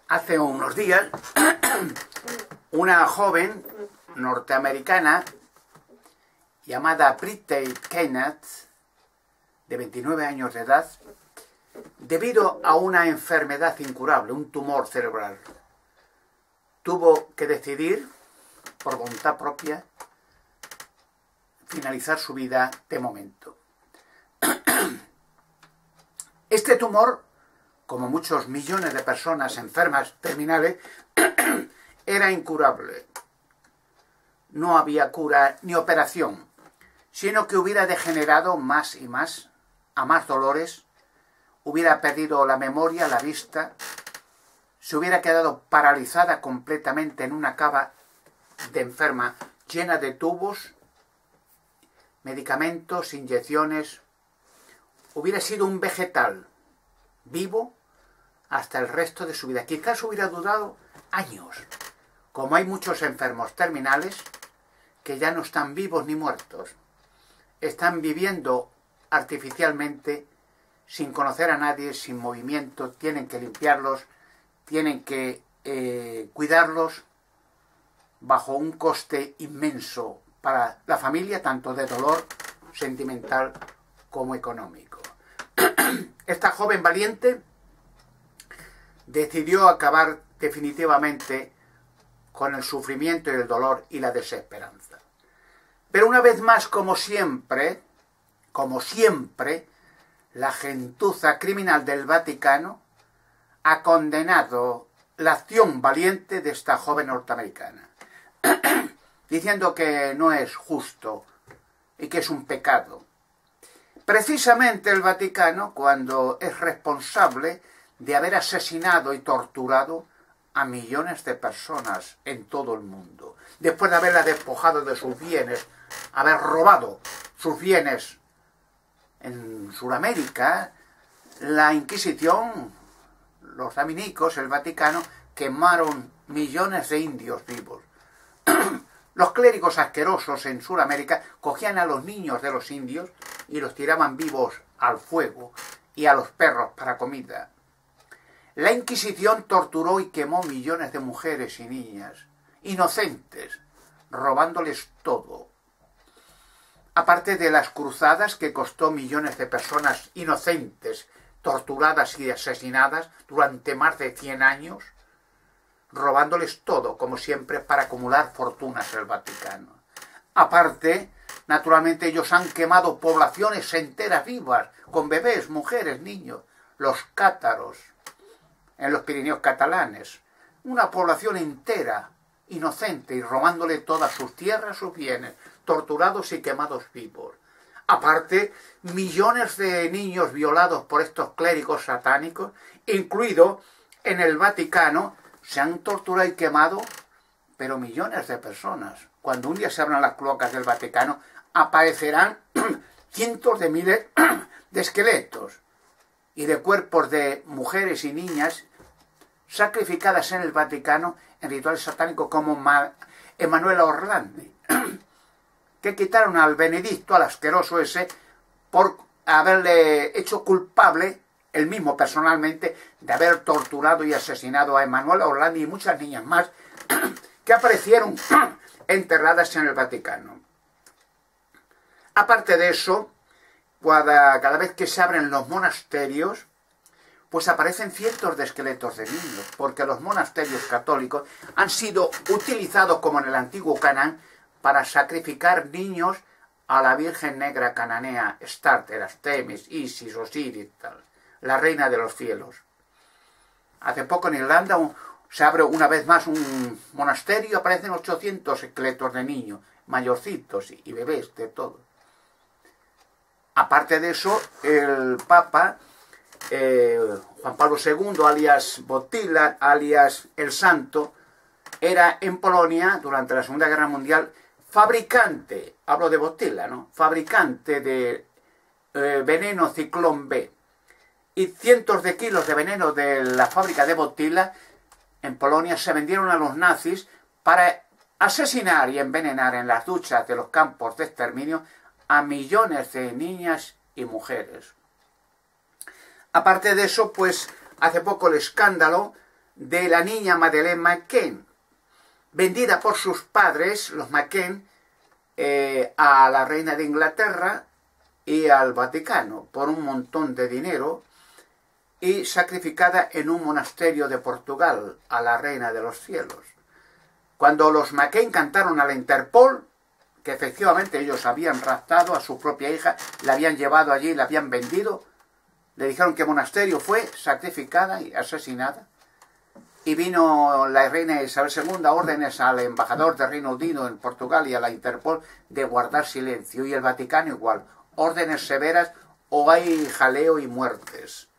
Hace unos días, una joven norteamericana llamada Britney Kenneth, de 29 años de edad, debido a una enfermedad incurable, un tumor cerebral, tuvo que decidir, por voluntad propia, finalizar su vida de momento. Este tumor, como muchos millones de personas enfermas terminales, era incurable. No había cura ni operación, sino que hubiera degenerado más y más, a más dolores, hubiera perdido la memoria, la vista, se hubiera quedado paralizada completamente en una cama de enferma llena de tubos, medicamentos, inyecciones. Hubiera sido un vegetal vivo hasta el resto de su vida. Quizás hubiera durado años, como hay muchos enfermos terminales que ya no están vivos ni muertos. Están viviendo artificialmente, sin conocer a nadie, sin movimiento, tienen que limpiarlos, tienen que cuidarlos bajo un coste inmenso para la familia, tanto de dolor sentimental como económico. Esta joven valiente decidió acabar definitivamente con el sufrimiento y el dolor y la desesperanza. Pero una vez más, como siempre, la gentuza criminal del Vaticano ha condenado la acción valiente de esta joven norteamericana, diciendo que no es justo y que es un pecado. Precisamente el Vaticano, cuando es responsable de haber asesinado y torturado a millones de personas en todo el mundo, después de haberla despojado de sus bienes, haber robado sus bienes en Sudamérica, la Inquisición, los dominicos, el Vaticano, quemaron millones de indios vivos. Los clérigos asquerosos en Sudamérica cogían a los niños de los indios y los tiraban vivos al fuego y a los perros para comida. La Inquisición torturó y quemó millones de mujeres y niñas, inocentes, robándoles todo. Aparte de las cruzadas que costó millones de personas inocentes, torturadas y asesinadas durante más de 100 años, robándoles todo, como siempre, para acumular fortunas el Vaticano. Aparte, naturalmente, ellos han quemado poblaciones enteras vivas, con bebés, mujeres, niños, los cátaros, en los Pirineos catalanes, una población entera, inocente, y robándole todas sus tierras, sus bienes, torturados y quemados vivos. Aparte, millones de niños violados por estos clérigos satánicos, incluido en el Vaticano, se han torturado y quemado, pero millones de personas. Cuando un día se abran las cloacas del Vaticano, aparecerán cientos de miles de esqueletos y de cuerpos de mujeres y niñas sacrificadas en el Vaticano en rituales satánicos como Emanuela Orlandi, que quitaron al Benedicto, al asqueroso ese, por haberle hecho culpable, él mismo personalmente, de haber torturado y asesinado a Emanuela Orlandi y muchas niñas más que aparecieron enterradas en el Vaticano. Aparte de eso, cada vez que se abren los monasterios, pues aparecen cientos de esqueletos de niños, porque los monasterios católicos han sido utilizados, como en el antiguo Canaán, para sacrificar niños a la Virgen Negra cananea, Astarte, Artemis, Isis, Osiris, tal, la reina de los cielos. Hace poco en Irlanda se abre una vez más un monasterio y aparecen 800 esqueletos de niños, mayorcitos y bebés, de todo. Aparte de eso, el Papa Juan Pablo II, alias Wojtyła, alias el Santo, era en Polonia, durante la Segunda Guerra Mundial, fabricante, hablo de Wojtyła, ¿no?, fabricante de veneno Ciclón B. Y cientos de kilos de veneno de la fábrica de Wojtyła en Polonia se vendieron a los nazis para asesinar y envenenar en las duchas de los campos de exterminio a millones de niñas y mujeres. Aparte de eso, pues hace poco el escándalo de la niña Madeleine McCann, vendida por sus padres, los McCann, a la reina de Inglaterra y al Vaticano por un montón de dinero, y sacrificada en un monasterio de Portugal a la reina de los cielos. Cuando los McCann cantaron a la Interpol, que efectivamente ellos habían raptado a su propia hija, la habían llevado allí, la habían vendido, le dijeron que monasterio fue sacrificada y asesinada, y vino la reina Isabel II órdenes al embajador del Reino Unido en Portugal y a la Interpol de guardar silencio, y el Vaticano igual, órdenes severas o hay jaleo y muertes.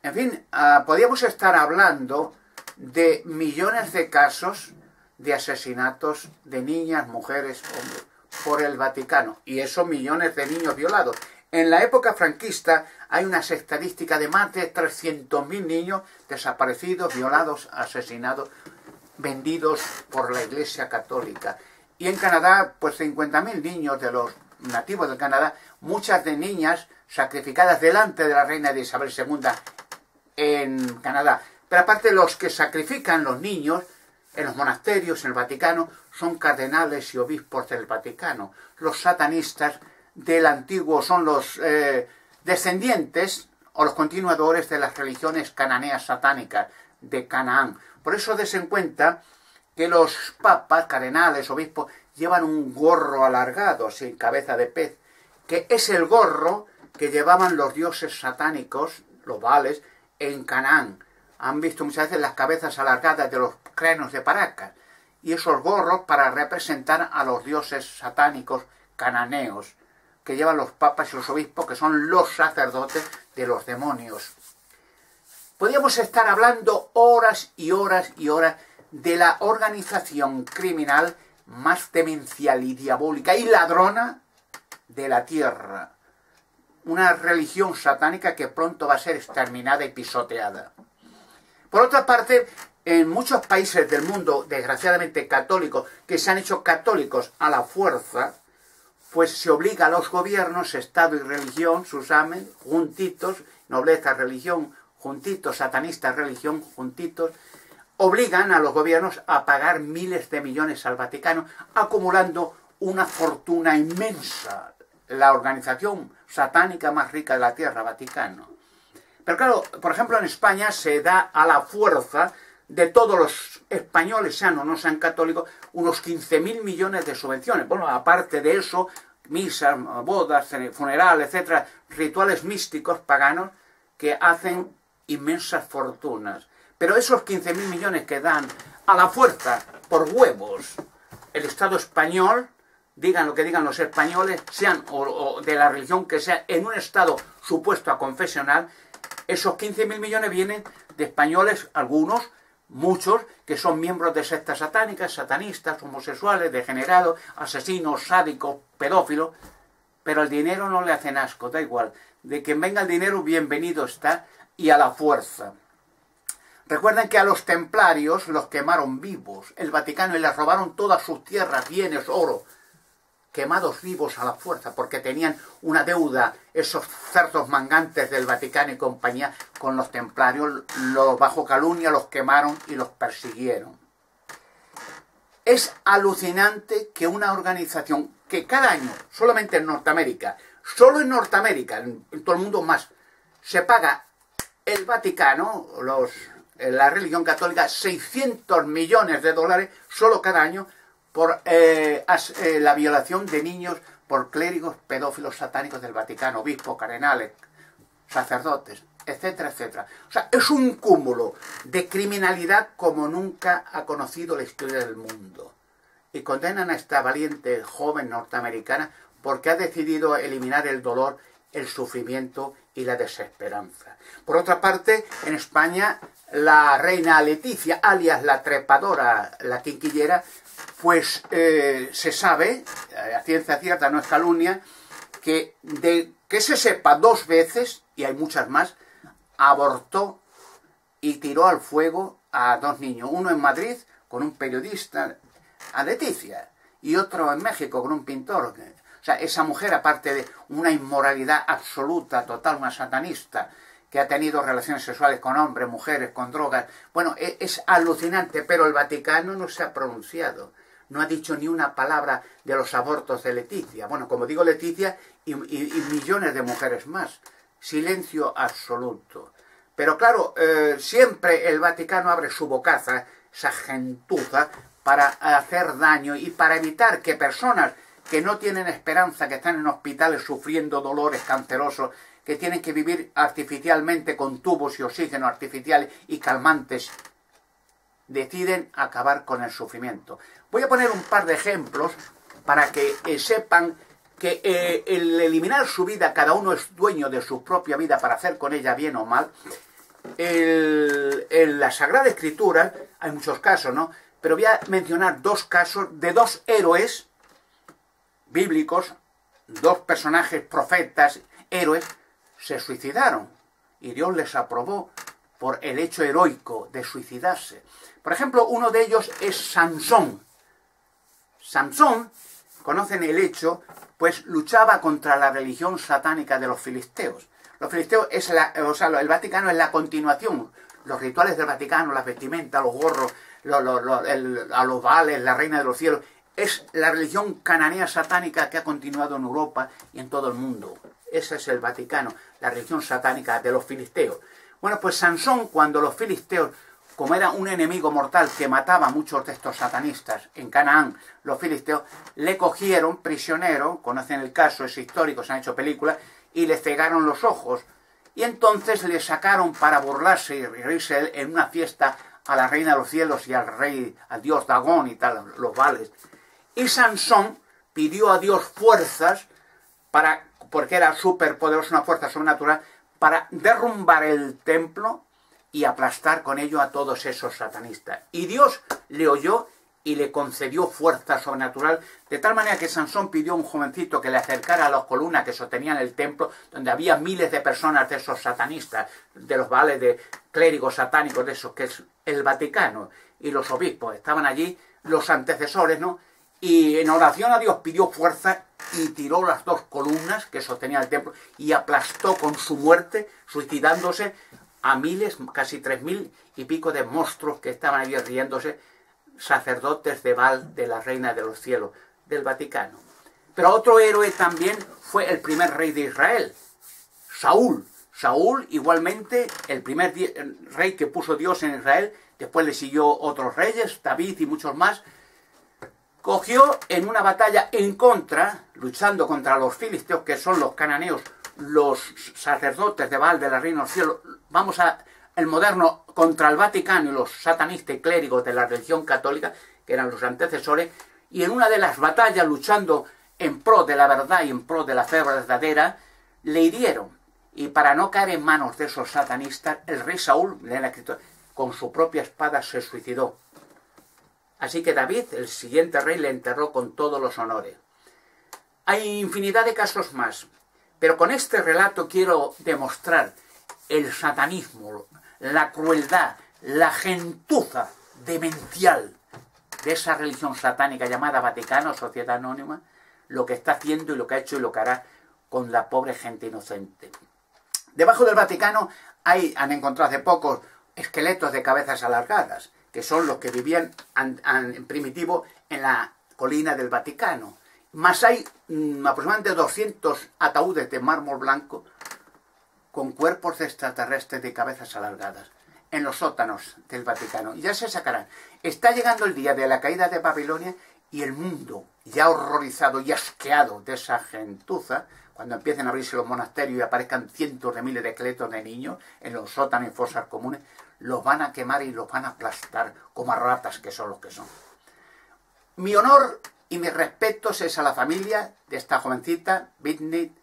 En fin, podríamos estar hablando de millones de casos de asesinatos de niñas, mujeres, hombres, por el Vaticano, y esos millones de niños violados. En la época franquista hay unas estadísticas de más de 300.000 niños desaparecidos, violados, asesinados, vendidos por la Iglesia Católica. Y en Canadá, pues 50.000 niños de los nativos de Canadá, muchas de niñas sacrificadas delante de la reina de Isabel II en Canadá. Pero aparte, los que sacrifican los niños en los monasterios, en el Vaticano, son cardenales y obispos del Vaticano. Los satanistas del antiguo son los descendientes o los continuadores de las religiones cananeas satánicas de Canaán. Por eso des en cuenta que los papas, cardenales, obispos, llevan un gorro alargado, sin cabeza de pez, que es el gorro que llevaban los dioses satánicos, los Baales, en Canaán. Han visto muchas veces las cabezas alargadas de los cráneos de Paracas, y esos gorros para representar a los dioses satánicos cananeos, que llevan los papas y los obispos, que son los sacerdotes de los demonios. Podríamos estar hablando horas y horas y horas de la organización criminal más demencial y diabólica y ladrona de la tierra. Una religión satánica que pronto va a ser exterminada y pisoteada. Por otra parte, en muchos países del mundo, desgraciadamente católicos, que se han hecho católicos a la fuerza, pues se obliga a los gobiernos, Estado y religión, Susamen, juntitos, nobleza, religión, juntitos, satanistas, religión, juntitos, obligan a los gobiernos a pagar miles de millones al Vaticano, acumulando una fortuna inmensa. La organización satánica más rica de la tierra, Vaticano. Pero claro, por ejemplo, en España se da a la fuerza de todos los españoles, sean o no sean católicos, unos 15.000 millones de subvenciones. Bueno, aparte de eso, misas, bodas, funerales, etcétera, rituales místicos paganos que hacen inmensas fortunas. Pero esos 15.000 millones que dan a la fuerza, por huevos, el Estado español, digan lo que digan los españoles, sean o de la religión que sea, en un Estado supuesto a confesional, esos 15.000 millones vienen de españoles, algunos, muchos, que son miembros de sectas satánicas, satanistas, homosexuales, degenerados, asesinos, sádicos, pedófilos, pero el dinero no le hacen asco, da igual. De quien venga el dinero, bienvenido está, y a la fuerza. Recuerden que a los templarios los quemaron vivos, el Vaticano, y les robaron todas sus tierras, bienes, oro, quemados vivos a la fuerza, porque tenían una deuda, esos cerdos mangantes del Vaticano y compañía, con los templarios, los bajo calumnia los quemaron y los persiguieron. Es alucinante que una organización que cada año, solamente en Norteamérica, solo en Norteamérica, en todo el mundo más, se paga el Vaticano, la religión católica, 600 millones de dólares solo cada año, por la violación de niños por clérigos pedófilos satánicos del Vaticano, obispos, cardenales, sacerdotes, etcétera, etcétera. O sea, es un cúmulo de criminalidad como nunca ha conocido la historia del mundo. Y condenan a esta valiente joven norteamericana porque ha decidido eliminar el dolor, el sufrimiento y la desesperanza. Por otra parte, en España, la reina Leticia, alias la trepadora, la quinquillera, pues se sabe, a ciencia cierta, no es calumnia, que de que se sepa 2 veces, y hay muchas más, abortó y tiró al fuego a 2 niños. Uno en Madrid, con un periodista, a Leticia, y otro en México, con un pintor. O sea, esa mujer, aparte de una inmoralidad absoluta, total, una satanista, que ha tenido relaciones sexuales con hombres, mujeres, con drogas. Bueno, es alucinante, pero el Vaticano no se ha pronunciado. No ha dicho ni una palabra de los abortos de Leticia. Bueno, como digo, Leticia y millones de mujeres más. Silencio absoluto. Pero claro, siempre el Vaticano abre su bocaza, esa gentuza, para hacer daño y para evitar que personas que no tienen esperanza, que están en hospitales sufriendo dolores cancerosos, que tienen que vivir artificialmente con tubos y oxígeno artificiales y calmantes, deciden acabar con el sufrimiento. Voy a poner un par de ejemplos para que sepan que el eliminar su vida, cada uno es dueño de su propia vida para hacer con ella bien o mal. En la Sagrada Escritura hay muchos casos, ¿no? Pero voy a mencionar dos casos de dos héroes bíblicos, dos personajes, profetas, héroes, se suicidaron y Dios les aprobó por el hecho heroico de suicidarse. Por ejemplo, uno de ellos es Sansón. Sansón, conocen el hecho, pues luchaba contra la religión satánica de los filisteos. Los filisteos es el Vaticano es la continuación. Los rituales del Vaticano, las vestimentas, los gorros, a los Baales, la reina de los cielos, es la religión cananea satánica que ha continuado en Europa y en todo el mundo. Ese es el Vaticano, la religión satánica de los filisteos. Bueno, pues Sansón, cuando los filisteos, como era un enemigo mortal que mataba a muchos de estos satanistas en Canaán, los filisteos, le cogieron prisionero, conocen el caso, es histórico, se han hecho películas, y le cegaron los ojos. Y entonces le sacaron para burlarse y reírse en una fiesta a la reina de los cielos y al rey, al dios Dagón y tal, los Baales. Y Sansón pidió a Dios fuerzas porque era súper poderoso, una fuerza sobrenatural, para derrumbar el templo y aplastar con ello a todos esos satanistas. Y Dios le oyó y le concedió fuerza sobrenatural, de tal manera que Sansón pidió a un jovencito que le acercara a las columnas que sostenían el templo, donde había miles de personas de esos satanistas, de los Baales, de clérigos satánicos, de esos que es el Vaticano, y los obispos, estaban allí, los antecesores, ¿no? Y en oración a Dios pidió fuerza y tiró las dos columnas que sostenían el templo y aplastó con su muerte, suicidándose a miles, casi 3000 y pico de monstruos que estaban allí riéndose, sacerdotes de Baal, de la reina de los cielos, del Vaticano. Pero otro héroe también fue el primer rey de Israel, Saúl. Saúl, igualmente, el primer rey que puso Dios en Israel, después le siguió otros reyes, David y muchos más, cogió en una batalla en contra, luchando contra los filisteos, que son los cananeos, los sacerdotes de Baal, de la reina de los cielos, vamos a el moderno, contra el Vaticano y los satanistas y clérigos de la religión católica, que eran los antecesores, y en una de las batallas, luchando en pro de la verdad y en pro de la fe verdadera, le hirieron. Y para no caer en manos de esos satanistas, el rey Saúl, lee la escritura, con su propia espada se suicidó. Así que David, el siguiente rey, le enterró con todos los honores. Hay infinidad de casos más, pero con este relato quiero demostrar el satanismo, la crueldad, la gentuza demencial de esa religión satánica llamada Vaticano, Sociedad Anónima, lo que está haciendo y lo que ha hecho y lo que hará con la pobre gente inocente. Debajo del Vaticano han encontrado hace poco esqueletos de cabezas alargadas, que son los que vivían en primitivo en la colina del Vaticano. Más hay aproximadamente 200 ataúdes de mármol blanco con cuerpos de extraterrestres de cabezas alargadas en los sótanos del Vaticano. Y ya se sacarán. Está llegando el día de la caída de Babilonia y el mundo, ya horrorizado y asqueado de esa gentuza, cuando empiecen a abrirse los monasterios y aparezcan cientos de miles de esqueletos de niños en los sótanos y fosas comunes, los van a quemar y los van a aplastar como a ratas que son los que son. Mi honor y mis respetos es a la familia de esta jovencita, Whitney,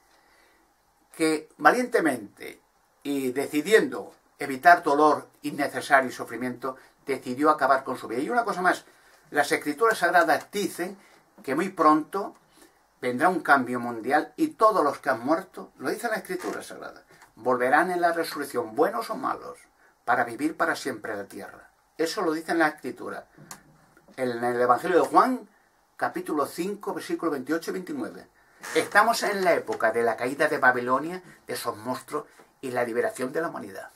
que valientemente y decidiendo evitar dolor innecesario y sufrimiento, decidió acabar con su vida. Y una cosa más, las Escrituras Sagradas dicen que muy pronto vendrá un cambio mundial y todos los que han muerto, lo dice la Escritura Sagrada, volverán en la resurrección, buenos o malos, para vivir para siempre en la tierra. Eso lo dice en la Escritura. En el Evangelio de Juan, capítulo 5, versículos 28 y 29. Estamos en la época de la caída de Babilonia, de esos monstruos, y la liberación de la humanidad.